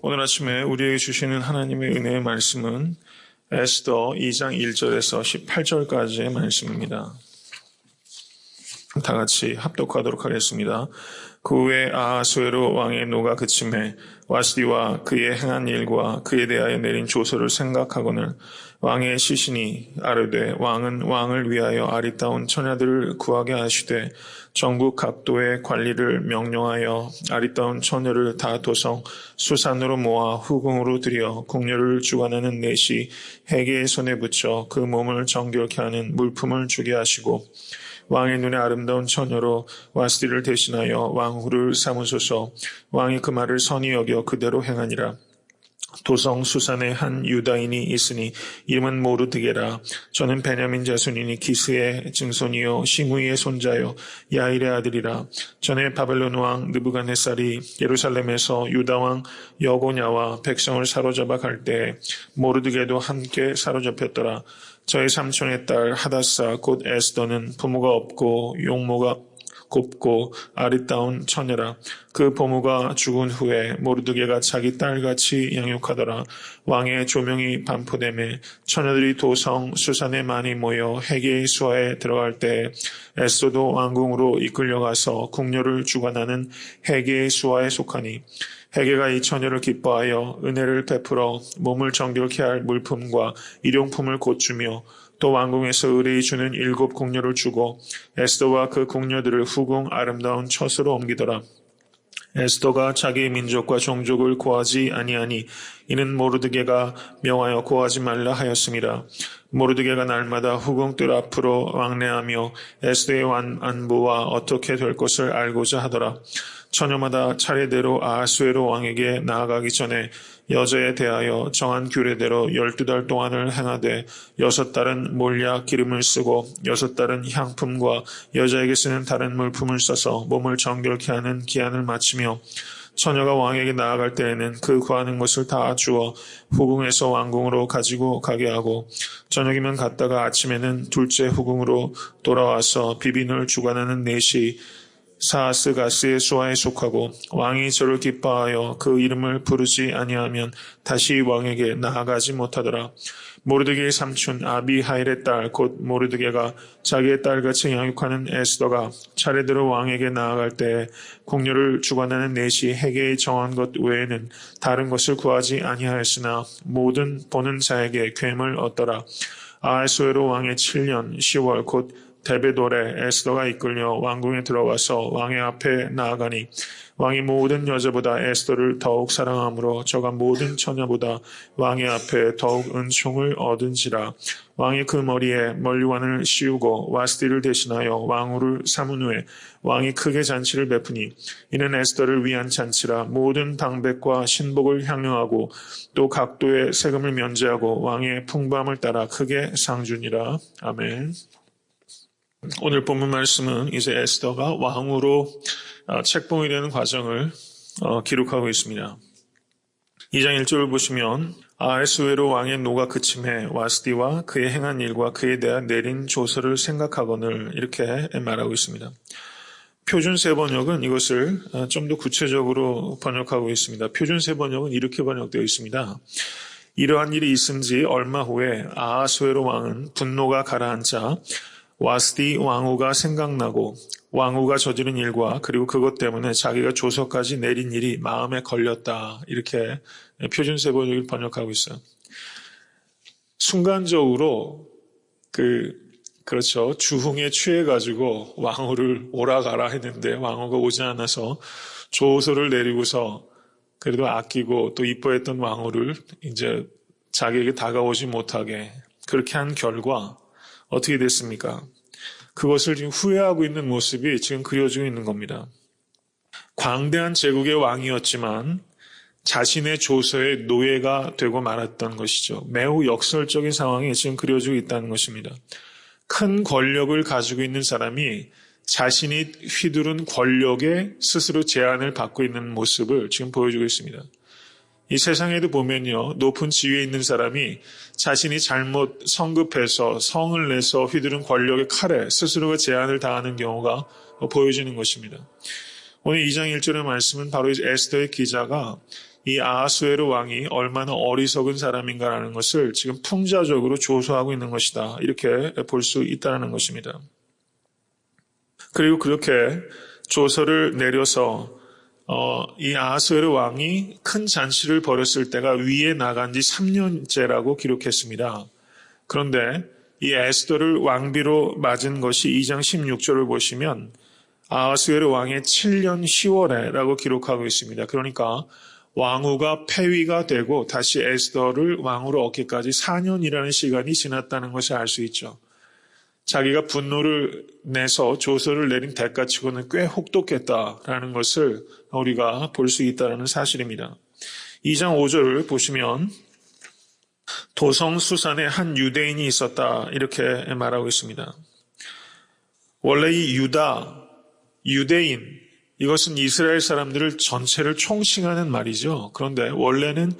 오늘 아침에 우리에게 주시는 하나님의 은혜의 말씀은 에스더 2장 1절에서 18절까지의 말씀입니다. 다 같이 합독하도록 하겠습니다. 그 후에 아하수에로 왕의 노가 그침에 와스디와 그의 행한 일과 그에 대하여 내린 조서를 생각하거늘 왕의 시신이 아르되 왕은 왕을 위하여 아리따운 처녀들을 구하게 하시되 전국 각도의 관리를 명령하여 아리따운 처녀를 다 도성 수산으로 모아 후궁으로 들여 궁녀를 주관하는 넷이 해계의 손에 붙여 그 몸을 정결케 하는 물품을 주게 하시고 왕의 눈에 아름다운 처녀로 와스디를 대신하여 왕후를 삼으소서. 왕이 그 말을 선히 여겨 그대로 행하니라. 도성 수산에 한 유다인이 있으니 이름은 모르드게라. 저는 베냐민 자손이니 기스의 증손이요 시므이의 손자요 야일의 아들이라. 전에 바벨론 왕 느부갓네살이 예루살렘에서 유다 왕 여고냐와 백성을 사로잡아 갈 때 모르드게도 함께 사로잡혔더라. 저의 삼촌의 딸 하다사 곧 에스더는 부모가 없고 용모가 곱고 아리따운 처녀라. 그 부모가 죽은 후에 모르드게가 자기 딸같이 양육하더라. 왕의 조명이 반포되매 처녀들이 도성 수산에 많이 모여 해계의 수하에 들어갈 때 에스더도 왕궁으로 이끌려가서 궁녀를 주관하는 해계의 수하에 속하니 해계가 이 처녀를 기뻐하여 은혜를 베풀어 몸을 정결케 할 물품과 일용품을 곧주며 또 왕궁에서 의뢰히 주는 7 궁녀를 주고 에스더와 그 궁녀들을 후궁 아름다운 처소로 옮기더라. 에스더가 자기의 민족과 종족을 고하지 아니하니 이는 모르드게가 명하여 고하지 말라 하였음이라. 모르드게가 날마다 후궁 뜰 앞으로 왕래하며 에스더의 안부와 어떻게 될 것을 알고자 하더라. 처녀마다 차례대로 아하수에로 왕에게 나아가기 전에 여자에 대하여 정한 규례대로 12달 동안을 행하되 6달은 몰약 기름을 쓰고 6달은 향품과 여자에게 쓰는 다른 물품을 써서 몸을 정결케 하는 기한을 마치며 처녀가 왕에게 나아갈 때에는 그 구하는 것을 다 주어 후궁에서 왕궁으로 가지고 가게 하고 저녁이면 갔다가 아침에는 둘째 후궁으로 돌아와서 비빈을 주관하는 넷이 사스가스의 수하에 속하고 왕이 저를 기뻐하여 그 이름을 부르지 아니하면 다시 왕에게 나아가지 못하더라. 모르드게의 삼촌 아비하일의 딸 곧 모르드게가 자기의 딸같이 양육하는 에스더가 차례대로 왕에게 나아갈 때 궁녀를 주관하는 넷이 해계에 정한 것 외에는 다른 것을 구하지 아니하였으나 모든 보는 자에게 괴물 얻더라. 아하수에로 왕의 7년 10월 곧 데베돌에 에스더가 이끌려 왕궁에 들어가서 왕의 앞에 나아가니 왕이 모든 여자보다 에스더를 더욱 사랑하므로 저가 모든 처녀보다 왕의 앞에 더욱 은총을 얻은지라. 왕이 그 머리에 멀리관을 씌우고 와스디를 대신하여 왕후를 삼은 후에 왕이 크게 잔치를 베푸니 이는 에스더를 위한 잔치라. 모든 방백과 신복을 향유하고 또 각도의 세금을 면제하고 왕의 풍부함을 따라 크게 상주니라. 아멘. 오늘 본문 말씀은 이제 에스더가 왕으로 책봉이 되는 과정을 기록하고 있습니다. 2장 1절을 보시면 아하수에로 왕의 노가 그침해 와스디와 그의 행한 일과 그에 대한 내린 조서를 생각하거늘 이렇게 말하고 있습니다. 표준세 번역은 이것을 좀 더 구체적으로 번역하고 있습니다. 표준세 번역은 이렇게 번역되어 있습니다. 이러한 일이 있은 지 얼마 후에 아하수에로 왕은 분노가 가라앉자 와스디 왕후가 생각나고 왕후가 저지른 일과 그리고 그것 때문에 자기가 조서까지 내린 일이 마음에 걸렸다. 이렇게 표준세 번역을 번역하고 있어요. 순간적으로 그렇죠. 주흥에 취해가지고 왕후를 오라가라 했는데 왕후가 오지 않아서 조서를 내리고서 그래도 아끼고 또 이뻐했던 왕후를 이제 자기에게 다가오지 못하게 그렇게 한 결과 어떻게 됐습니까? 그것을 지금 후회하고 있는 모습이 지금 그려지고 있는 겁니다. 광대한 제국의 왕이었지만 자신의 조서의 노예가 되고 말았던 것이죠. 매우 역설적인 상황이 지금 그려지고 있다는 것입니다. 큰 권력을 가지고 있는 사람이 자신이 휘두른 권력에 스스로 제한을 받고 있는 모습을 지금 보여주고 있습니다. 이 세상에도 보면요, 높은 지위에 있는 사람이 자신이 잘못 성급해서 성을 내서 휘두른 권력의 칼에 스스로가 제한을 당하는 경우가 보여지는 것입니다. 오늘 2장 1절의 말씀은 바로 에스더의 기자가 이 아하수에르 왕이 얼마나 어리석은 사람인가라는 것을 지금 풍자적으로 조소하고 있는 것이다. 이렇게 볼 수 있다는 것입니다. 그리고 그렇게 조서를 내려서 이 아하수에르 왕이 큰 잔치를 벌였을 때가 위에 나간 지 3년째라고 기록했습니다. 그런데 이 에스더를 왕비로 맞은 것이 2장 16절을 보시면 아하수에르 왕의 7년 10월에라고 기록하고 있습니다. 그러니까 왕후가 폐위가 되고 다시 에스더를 왕으로 얻기까지 4년이라는 시간이 지났다는 것을 알 수 있죠. 자기가 분노를 내서 조서를 내린 대가치고는 꽤 혹독했다라는 것을 우리가 볼 수 있다는 사실입니다. 2장 5절을 보시면 도성수산에 한 유대인이 있었다 이렇게 말하고 있습니다. 원래 이 유대인 이것은 이스라엘 사람들을 전체를 총칭하는 말이죠. 그런데 원래는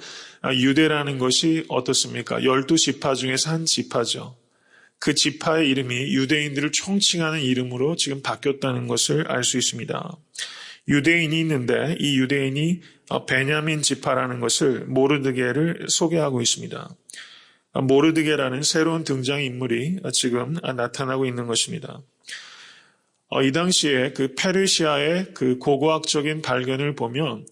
유대라는 것이 어떻습니까? 12지파 중에서 한 지파죠. 그 지파의 이름이 유대인들을 총칭하는 이름으로 지금 바뀌었다는 것을 알 수 있습니다. 유대인이 있는데 이 유대인이 베냐민 지파라는 것을 모르드게를 소개하고 있습니다. 모르드게라는 새로운 등장인물이 지금 나타나고 있는 것입니다. 이 당시에 그 페르시아의 그 고고학적인 발견을 보면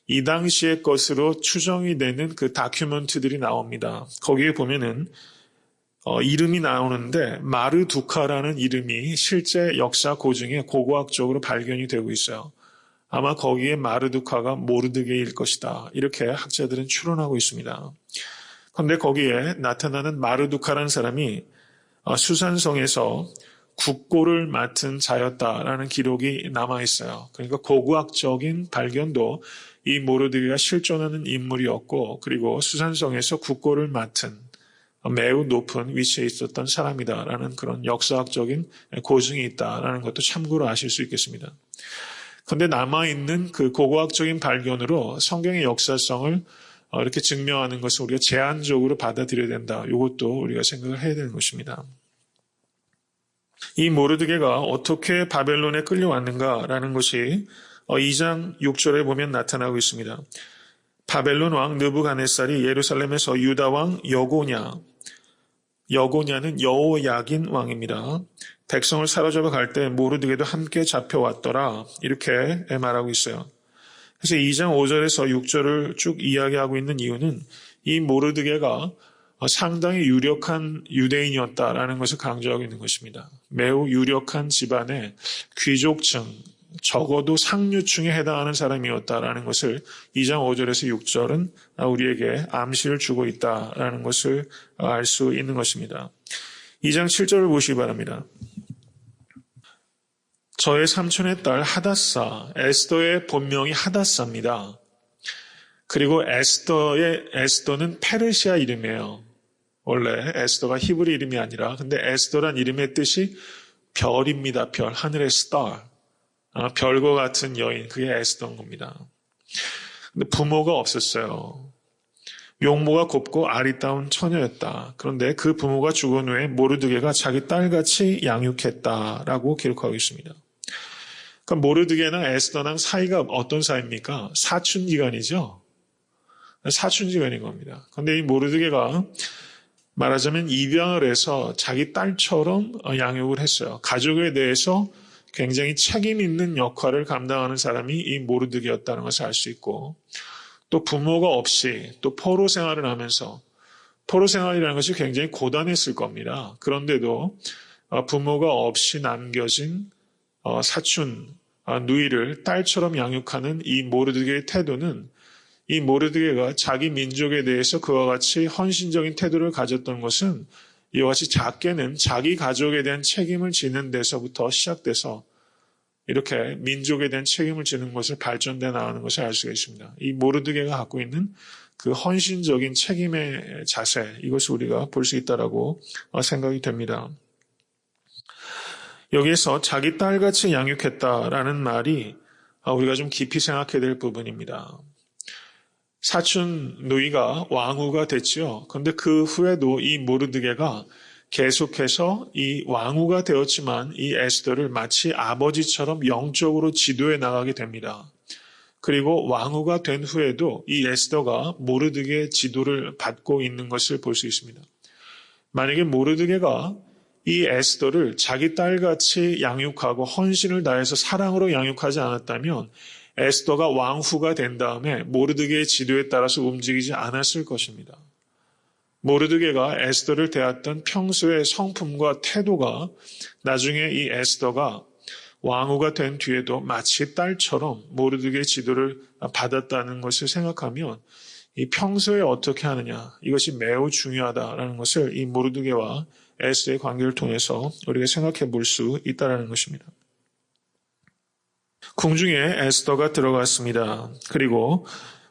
이 당시의 것으로 추정이 되는 그 다큐멘트들이 나옵니다. 거기에 보면은 이름이 나오는데 마르두카라는 이름이 실제 역사 고증에 고고학적으로 발견이 되고 있어요. 아마 거기에 마르두카가 모르드게일 것이다. 이렇게 학자들은 추론하고 있습니다. 그런데 거기에 나타나는 마르두카라는 사람이 수산성에서 국고를 맡은 자였다라는 기록이 남아있어요. 그러니까 고고학적인 발견도 이 모르드게가 실존하는 인물이었고 그리고 수산성에서 국고를 맡은 매우 높은 위치에 있었던 사람이다라는 그런 역사학적인 고증이 있다라는 것도 참고로 아실 수 있겠습니다. 그런데 남아있는 그 고고학적인 발견으로 성경의 역사성을 이렇게 증명하는 것을 우리가 제한적으로 받아들여야 된다. 이것도 우리가 생각을 해야 되는 것입니다. 이 모르드게가 어떻게 바벨론에 끌려왔는가라는 것이 2장 6절에 보면 나타나고 있습니다. 바벨론 왕 느부갓네살이 예루살렘에서 유다 왕 여고냐는 여호야긴 왕입니다. 백성을 사로잡아 갈 때 모르드게도 함께 잡혀왔더라. 이렇게 말하고 있어요. 그래서 2장 5절에서 6절을 쭉 이야기하고 있는 이유는 이 모르드게가 상당히 유력한 유대인이었다라는 것을 강조하고 있는 것입니다. 매우 유력한 집안의 귀족층, 적어도 상류층에 해당하는 사람이었다라는 것을 2장 5절에서 6절은 우리에게 암시를 주고 있다라는 것을 알 수 있는 것입니다. 2장 7절을 보시기 바랍니다. 저의 삼촌의 딸 하다사, 에스더의 본명이 하다사입니다. 그리고 에스더는 페르시아 이름이에요. 원래 에스더가 히브리 이름이 아니라 근데 에스더란 이름의 뜻이 별입니다. 별, 하늘의 스타. 별과 같은 여인, 그게 에스더인 겁니다. 근데 부모가 없었어요. 용모가 곱고 아리따운 처녀였다. 그런데 그 부모가 죽은 후에 모르드게가 자기 딸같이 양육했다라고 기록하고 있습니다. 그러니까 모르드게랑 에스더랑 사이가 어떤 사이입니까? 사춘기간이죠. 사춘기간인 겁니다. 그런데 이 모르드게가 말하자면 입양을 해서 자기 딸처럼 양육을 했어요. 가족에 대해서 굉장히 책임 있는 역할을 감당하는 사람이 이 모르드게였다는 것을 알 수 있고 또 부모가 없이 또 포로 생활을 하면서 포로 생활이라는 것이 굉장히 고단했을 겁니다. 그런데도 부모가 없이 남겨진 사춘 누이를 딸처럼 양육하는 이 모르드게의 태도는 이 모르드게가 자기 민족에 대해서 그와 같이 헌신적인 태도를 가졌던 것은 이와 같이 작게는 자기 가족에 대한 책임을 지는 데서부터 시작돼서 이렇게 민족에 대한 책임을 지는 것을 발전돼 나가는 것을 알 수가 있습니다. 이 모르드게가 갖고 있는 그 헌신적인 책임의 자세, 이것을 우리가 볼 수 있다라고 생각이 됩니다. 여기에서 자기 딸같이 양육했다라는 말이 우리가 좀 깊이 생각해야 될 부분입니다. 사춘 누이가 왕후가 됐지요. 그런데 그 후에도 이 모르드게가 계속해서 이 왕후가 되었지만 이 에스더를 마치 아버지처럼 영적으로 지도해 나가게 됩니다. 그리고 왕후가 된 후에도 이 에스더가 모르드게의 지도를 받고 있는 것을 볼 수 있습니다. 만약에 모르드게가 이 에스더를 자기 딸같이 양육하고 헌신을 다해서 사랑으로 양육하지 않았다면 에스더가 왕후가 된 다음에 모르드게의 지도에 따라서 움직이지 않았을 것입니다. 모르드게가 에스더를 대했던 평소의 성품과 태도가 나중에 이 에스더가 왕후가 된 뒤에도 마치 딸처럼 모르드게의 지도를 받았다는 것을 생각하면 이 평소에 어떻게 하느냐, 이것이 매우 중요하다라는 것을 이 모르드게와 에스더의 관계를 통해서 우리가 생각해 볼 수 있다는 것입니다. 궁중에 에스더가 들어갔습니다. 그리고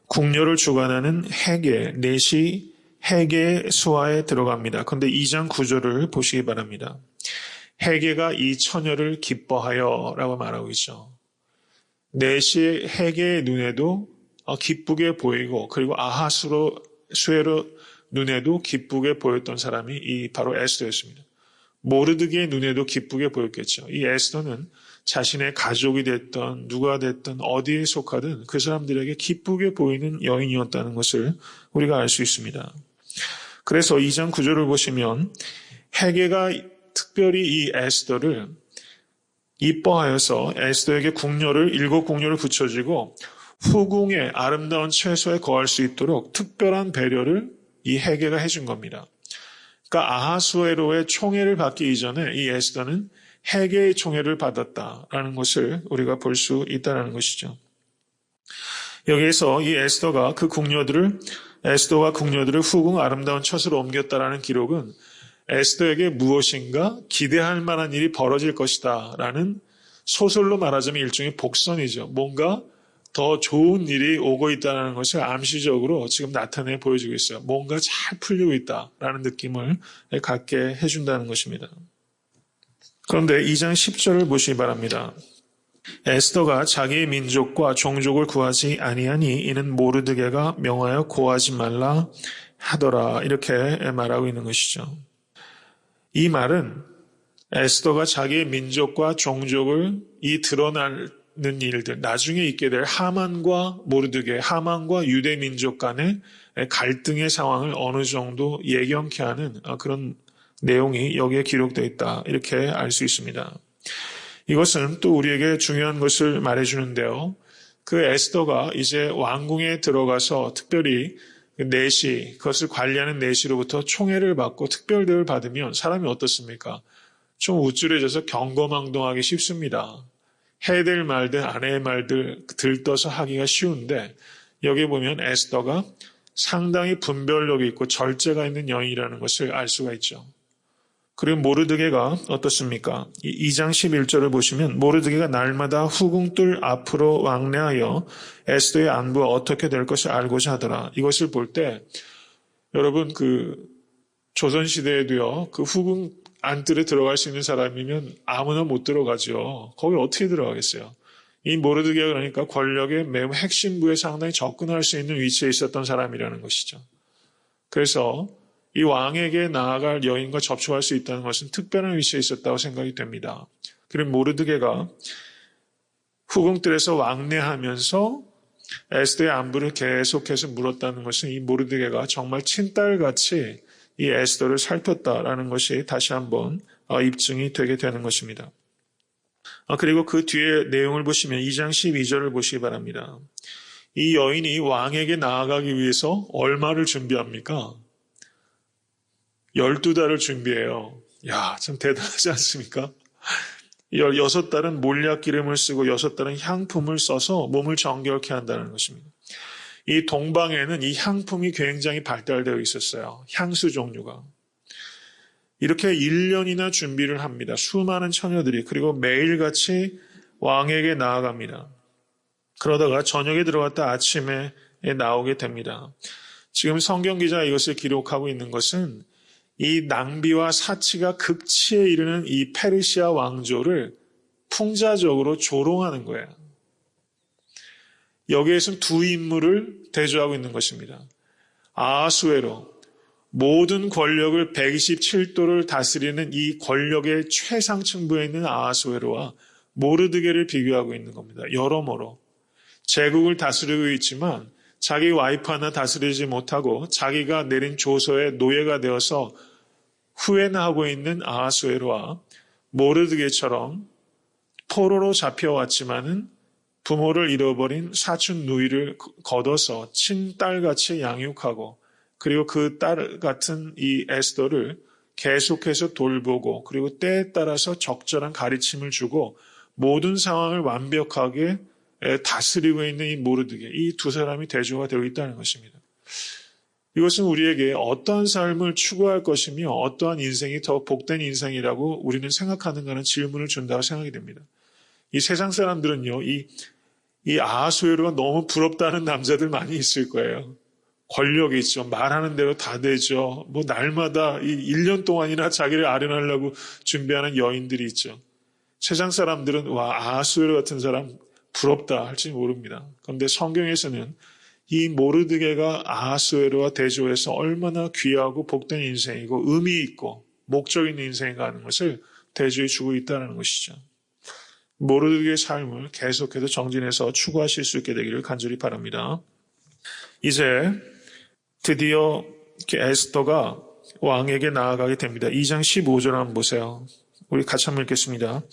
궁녀를 주관하는 헤게, 넷이 헤게의 수하에 들어갑니다. 그런데 2장 9절을 보시기 바랍니다. 헤게가 이 처녀를 기뻐하여 라고 말하고 있죠. 넷이 헤게의 눈에도 기쁘게 보이고 그리고 아하수에로 눈에도 기쁘게 보였던 사람이 이 바로 에스더였습니다. 모르드게의 눈에도 기쁘게 보였겠죠. 이 에스더는 자신의 가족이 됐던 누가 됐던 어디에 속하든 그 사람들에게 기쁘게 보이는 여인이었다는 것을 우리가 알 수 있습니다. 그래서 2장 9절을 보시면 헤게가 특별히 이 에스더를 이뻐하여서 에스더에게 일곱 궁녀를 붙여주고 후궁의 아름다운 채소에 거할 수 있도록 특별한 배려를 이 헤게가 해준 겁니다. 그러니까 아하수에로의 총애를 받기 이전에 이 에스더는 헤게의 총애를 받았다라는 것을 우리가 볼 수 있다는 것이죠. 여기에서 이 에스더가 에스더와 궁녀들을 후궁 아름다운 처소로 옮겼다라는 기록은 에스더에게 무엇인가 기대할 만한 일이 벌어질 것이다 라는 소설로 말하자면 일종의 복선이죠. 뭔가 더 좋은 일이 오고 있다는 것을 암시적으로 지금 나타내 보여주고 있어요. 뭔가 잘 풀리고 있다라는 느낌을 갖게 해준다는 것입니다. 그런데 2장 10절을 보시기 바랍니다. 에스더가 자기의 민족과 종족을 구하지 아니하니 이는 모르드게가 명하여 고하지 말라 하더라. 이렇게 말하고 있는 것이죠. 이 말은 에스더가 자기의 민족과 종족을 드러나는 일들, 나중에 있게 될 하만과 모르드게, 하만과 유대 민족 간의 갈등의 상황을 어느 정도 예견케 하는 그런 내용이 여기에 기록되어 있다. 이렇게 알 수 있습니다. 이것은 또 우리에게 중요한 것을 말해주는데요. 그 에스더가 이제 왕궁에 들어가서 특별히 그것을 관리하는 내시로부터 총애를 받고 특별 대우를 받으면 사람이 어떻습니까? 좀 우쭐해져서 경거망동하기 쉽습니다. 해야 될 말들, 안 해야 할 말들 들떠서 하기가 쉬운데 여기 보면 에스더가 상당히 분별력이 있고 절제가 있는 여인이라는 것을 알 수가 있죠. 그리고 모르드게가 어떻습니까? 2장 11절을 보시면 모르드게가 날마다 후궁들 앞으로 왕래하여 에스더의 안부가 어떻게 될 것을 알고자 하더라. 이것을 볼 때 여러분 조선시대에도요. 그 후궁 안뜰에 들어갈 수 있는 사람이면 아무나 못 들어가죠. 거기 어떻게 들어가겠어요? 이 모르드게가 그러니까 권력의 매우 핵심부에 상당히 접근할 수 있는 위치에 있었던 사람이라는 것이죠. 그래서 이 왕에게 나아갈 여인과 접촉할 수 있다는 것은 특별한 위치에 있었다고 생각이 됩니다. 그리고 모르드게가 후궁들에서 왕래하면서 에스더의 안부를 계속해서 물었다는 것은 이 모르드게가 정말 친딸같이 이 에스더를 살폈다라는 것이 다시 한번 입증이 되게 되는 것입니다. 그리고 그 뒤에 내용을 보시면 2장 12절을 보시기 바랍니다. 이 여인이 왕에게 나아가기 위해서 얼마를 준비합니까? 12달을 준비해요. 야, 참 대단하지 않습니까? 6달은 몰약 기름을 쓰고 6달은 향품을 써서 몸을 정결케 한다는 것입니다. 이 동방에는 이 향품이 굉장히 발달되어 있었어요. 향수 종류가. 이렇게 1년이나 준비를 합니다. 수많은 처녀들이. 그리고 매일같이 왕에게 나아갑니다. 그러다가 저녁에 들어갔다 아침에 나오게 됩니다. 지금 성경 기자가 이것을 기록하고 있는 것은 이 낭비와 사치가 극치에 이르는 이 페르시아 왕조를 풍자적으로 조롱하는 거예요. 여기에서는 두 인물을 대조하고 있는 것입니다. 아하수에로, 모든 권력을 127도를 다스리는 이 권력의 최상층부에 있는 아하수에로와 모르드게를 비교하고 있는 겁니다. 여러모로 제국을 다스리고 있지만 자기 와이프 하나 다스리지 못하고 자기가 내린 조서의 노예가 되어서 후회나 하고 있는 아하수에로와 모르드게처럼 포로로 잡혀왔지만은 부모를 잃어버린 사촌 누이를 거둬서 친딸같이 양육하고 그리고 그 딸 같은 이 에스더를 계속해서 돌보고 그리고 때에 따라서 적절한 가르침을 주고 모든 상황을 완벽하게 다스리고 있는 이 모르드게, 이 두 사람이 대조가 되어 있다는 것입니다. 이것은 우리에게 어떠한 삶을 추구할 것이며 어떠한 인생이 더 복된 인생이라고 우리는 생각하는가는 질문을 준다고 생각이 됩니다. 이 세상 사람들은요, 이 아하수에로가 너무 부럽다는 남자들 많이 있을 거예요. 권력이 있죠. 말하는 대로 다 되죠. 뭐 날마다 1년 동안이나 자기를 아련하려고 준비하는 여인들이 있죠. 세상 사람들은 와, 아하수에로 같은 사람 부럽다 할지 모릅니다. 그런데 성경에서는 이 모르드게가 아하수에로와 대조해서 얼마나 귀하고 복된 인생이고 의미 있고 목적 있는 인생인가 하는 것을 대조해 주고 있다는 것이죠. 모르드게의 삶을 계속해서 정진해서 추구하실 수 있게 되기를 간절히 바랍니다. 이제 드디어 에스더가 왕에게 나아가게 됩니다. 2장 15절 한번 보세요. 우리 같이 한번 읽겠습니다.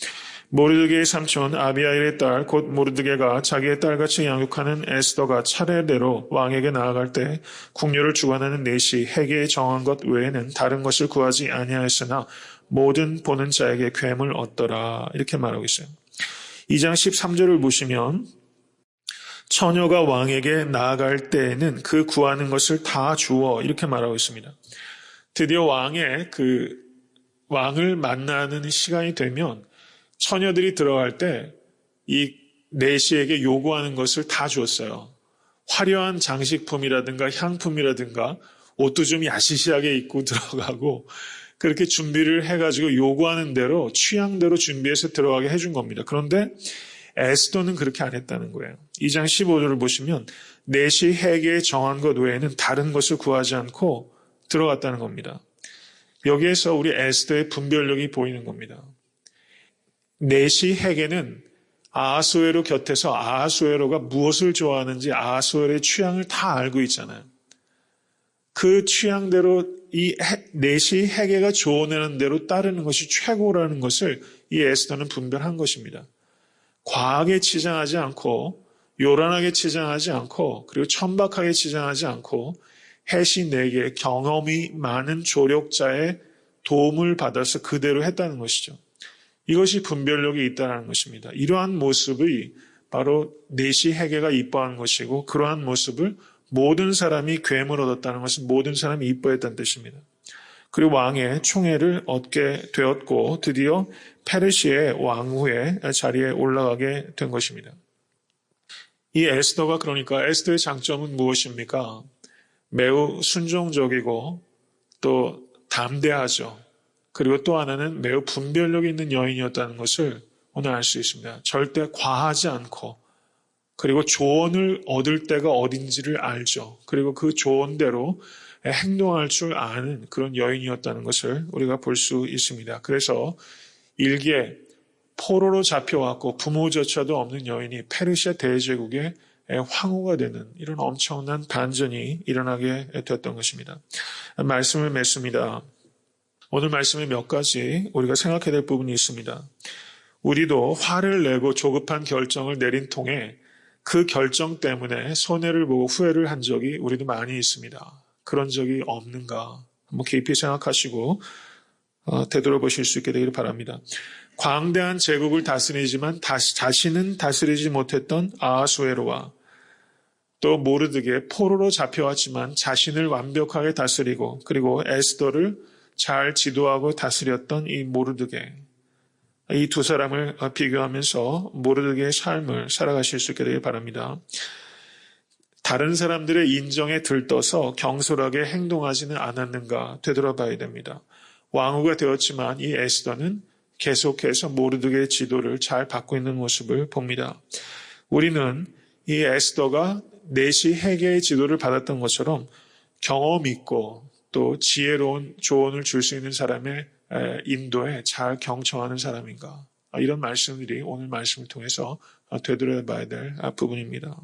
모르드게의 삼촌 아비하일의 딸 곧 모르드게가 자기의 딸같이 양육하는 에스더가 차례대로 왕에게 나아갈 때 궁녀를 주관하는 넷이 해계에 정한 것 외에는 다른 것을 구하지 아니하였으나 모든 보는 자에게 괴물 얻더라. 이렇게 말하고 있어요. 2장 13절을 보시면 처녀가 왕에게 나아갈 때에는 그 구하는 것을 다 주어 이렇게 말하고 있습니다. 드디어 왕을 만나는 시간이 되면 처녀들이 들어갈 때 이 내시에게 요구하는 것을 다 주었어요. 화려한 장식품이라든가 향품이라든가 옷도 좀 야시시하게 입고 들어가고 그렇게 준비를 해가지고 요구하는 대로 취향대로 준비해서 들어가게 해준 겁니다. 그런데 에스더는 그렇게 안 했다는 거예요. 2장 15절을 보시면 넷이 해계에 정한 것 외에는 다른 것을 구하지 않고 들어갔다는 겁니다. 여기에서 우리 에스더의 분별력이 보이는 겁니다. 넷이 해계는 아하수에로 곁에서 아하수에로가 무엇을 좋아하는지 아하수에로의 취향을 다 알고 있잖아요. 그 취향대로 이 넷이 해계가 조언하는 대로 따르는 것이 최고라는 것을 이 에스더는 분별한 것입니다. 과하게 치장하지 않고 요란하게 치장하지 않고 그리고 천박하게 치장하지 않고 해시 네개 경험이 많은 조력자의 도움을 받아서 그대로 했다는 것이죠. 이것이 분별력이 있다는 것입니다. 이러한 모습이 바로 넷이 해계가 이뻐하는 것이고 그러한 모습을 모든 사람이 괴물 얻었다는 것은 모든 사람이 이뻐했다는 뜻입니다. 그리고 왕의 총애를 얻게 되었고 드디어 페르시아의 왕후의 자리에 올라가게 된 것입니다. 이 에스더가 그러니까 에스더의 장점은 무엇입니까? 매우 순종적이고 또 담대하죠. 그리고 또 하나는 매우 분별력이 있는 여인이었다는 것을 오늘 알 수 있습니다. 절대 과하지 않고 그리고 조언을 얻을 때가 어딘지를 알죠. 그리고 그 조언대로 행동할 줄 아는 그런 여인이었다는 것을 우리가 볼 수 있습니다. 그래서 일기에 포로로 잡혀왔고 부모조차도 없는 여인이 페르시아 대제국의 황후가 되는 이런 엄청난 반전이 일어나게 됐던 것입니다. 말씀을 맺습니다. 오늘 말씀에 몇 가지 우리가 생각해야 될 부분이 있습니다. 우리도 화를 내고 조급한 결정을 내린 통에 그 결정 때문에 손해를 보고 후회를 한 적이 우리도 많이 있습니다. 그런 적이 없는가? 한번 깊이 생각하시고 되돌아보실 수 있게 되기를 바랍니다. 광대한 제국을 다스리지만 자신은 다스리지 못했던 아하수에로와 또 모르드게 포로로 잡혀왔지만 자신을 완벽하게 다스리고 그리고 에스더를 잘 지도하고 다스렸던 이 모르드게, 이 두 사람을 비교하면서 모르드게의 삶을 살아가실 수 있게 되길 바랍니다. 다른 사람들의 인정에 들떠서 경솔하게 행동하지는 않았는가 되돌아봐야 됩니다. 왕후가 되었지만 이 에스더는 계속해서 모르드게의 지도를 잘 받고 있는 모습을 봅니다. 우리는 이 에스더가 넷이 해계의 지도를 받았던 것처럼 경험 있고 또 지혜로운 조언을 줄 수 있는 사람의 인도에 잘 경청하는 사람인가? 이런 말씀들이 오늘 말씀을 통해서 되돌아봐야 될 부분입니다.